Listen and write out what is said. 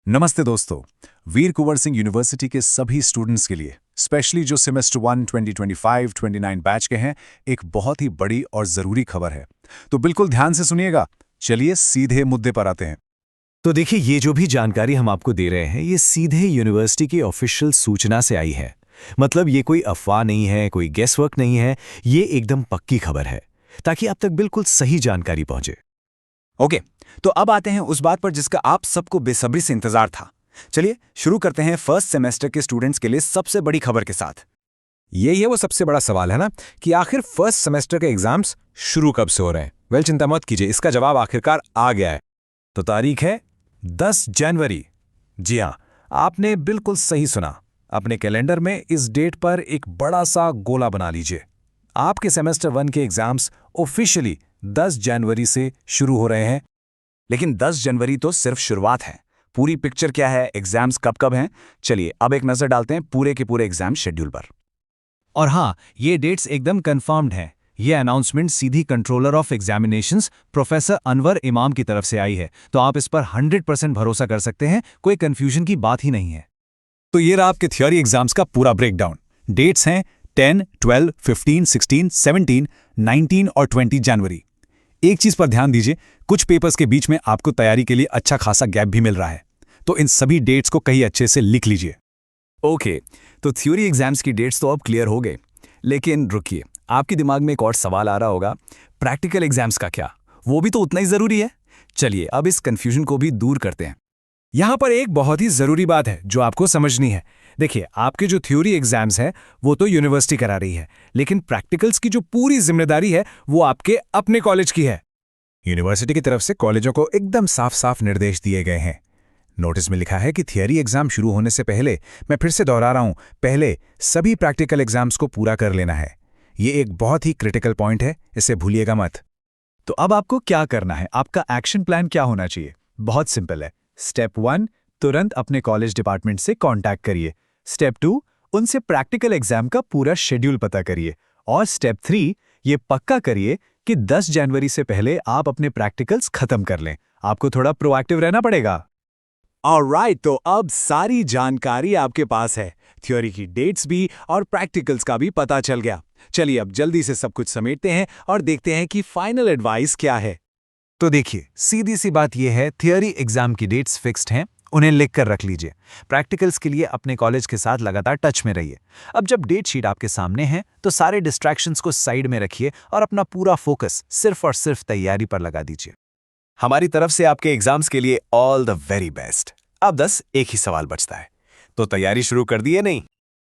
नमस्ते दोस्तों। वीर कुंवर सिंह यूनिवर्सिटी के सभी स्टूडेंट्स के लिए स्पेशली जो सेमेस्टर 1 2025-29 बैच के हैं, एक बहुत ही बड़ी और ज़रूरी खबर है। तो बिल्कुल ध्यान से सुनिएगा। चलिए सीधे मुद्दे पर आते हैं। तो देखिए, ये जो भी जानकारी हम आपको दे रहे हैं ये सीधे यूनिवर्सिटी की ऑफिशियल सूचना से आई है। मतलब ये कोई अफवाह नहीं है, कोई गेस वर्क नहीं है, ये एकदम पक्की खबर है, ताकि आप तक बिल्कुल सही जानकारी पहुंचे। ओके, तो अब आते हैं उस बात पर जिसका आप सबको बेसब्री से इंतजार था। चलिए शुरू करते हैं फर्स्ट सेमेस्टर के स्टूडेंट्स के लिए सबसे बड़ी खबर के साथ। यही है वो सबसे बड़ा सवाल है ना, कि आखिर फर्स्ट सेमेस्टर के एग्जाम्स शुरू कब से हो रहे हैं। वेल, चिंता मत कीजिए, इसका जवाब आखिरकार आ गया है। तो तारीख है 10 जनवरी। जी हाँ, आपने बिल्कुल सही सुना। अपने कैलेंडर में इस डेट पर एक बड़ा सा गोला बना लीजिए। आपके सेमेस्टर 1 के एग्जाम्स ऑफिशियली 10 जनवरी से शुरू हो रहे हैं। लेकिन 10 जनवरी तो सिर्फ शुरुआत है। पूरी पिक्चर क्या है, एग्जाम्स कब कब हैं, चलिए अब एक नजर डालते हैं पूरे के पूरे एग्जाम शेड्यूल पर। और हाँ, ये डेट्स एकदम कंफर्म्ड हैं। ये announcement Sidhi controller of examinations professor Anwar इमाम की तरफ से आई है, तो आप इस पर 100% भरोसा कर सकते हैं। कोई कंफ्यूजन की बात ही नहीं है। तो ये रहा आपके थियोरी एग्जाम्स का पूरा ब्रेकडाउन। डेट्स हैं 10, 12, 15, 16, 17, 19 और 20 जनवरी। एक चीज पर ध्यान दीजिए, कुछ पेपर्स के बीच में आपको तैयारी के लिए अच्छा खासा गैप भी मिल रहा है, तो इन सभी डेट्स को कहीं अच्छे से लिख लीजिए। ओके, तो थ्योरी एग्जाम्स की डेट्स तो अब क्लियर हो गए, लेकिन रुकिए, आपके दिमाग में एक और सवाल आ रहा होगा, प्रैक्टिकल एग्जाम्स का क्या? वो भी तो उतना ही जरूरी है। चलिए अब इस कंफ्यूजन को भी दूर करते हैं। यहां पर एक बहुत ही जरूरी बात है जो आपको समझनी है। देखिए, आपके जो थ्योरी एग्जाम्स हैं वो तो यूनिवर्सिटी करा रही है, लेकिन प्रैक्टिकल्स की जो पूरी जिम्मेदारी है वो आपके अपने कॉलेज की है। यूनिवर्सिटी की तरफ से कॉलेजों को एकदम साफ साफ निर्देश दिए गए हैं। नोटिस में लिखा है कि थियरी एग्जाम शुरू होने से पहले, मैं फिर से दोहरा रहा हूं, पहले सभी प्रैक्टिकल एग्जाम्स को पूरा कर लेना है। ये एक बहुत ही क्रिटिकल पॉइंट है, इसे भूलिएगा मत। तो अब आपको क्या करना है, आपका एक्शन प्लान क्या होना चाहिए? बहुत सिंपल है। स्टेप 1, तुरंत अपने कॉलेज डिपार्टमेंट से कांटेक्ट करिए। स्टेप 2, उनसे प्रैक्टिकल एग्जाम का पूरा शेड्यूल पता करिए। और स्टेप 3, ये पक्का करिए कि 10 जनवरी से पहले आप अपने प्रैक्टिकल्स खत्म कर लें। आपको थोड़ा प्रोएक्टिव रहना पड़ेगा। ऑलराइट, तो अब सारी जानकारी आपके पास है, थ्योरी की डेट्स भी और प्रैक्टिकल्स का भी पता चल गया। चलिए अब जल्दी से सब कुछ समेटते हैं और देखते हैं कि फाइनल एडवाइस क्या है। तो देखिए, सीधी सी बात यह है, थियरी एग्जाम की डेट्स फिक्स्ड हैं, उन्हें लिख कर रख लीजिए। प्रैक्टिकल्स के लिए अपने कॉलेज के साथ लगातार टच में रहिए। अब जब डेट शीट आपके सामने है तो सारे डिस्ट्रैक्शंस को साइड में रखिए और अपना पूरा फोकस सिर्फ और सिर्फ तैयारी पर लगा दीजिए। हमारी तरफ से आपके एग्जाम्स के लिए ऑल द वेरी बेस्ट। अब 10 एक ही सवाल बचता है, तो तैयारी शुरू कर दी है नहीं?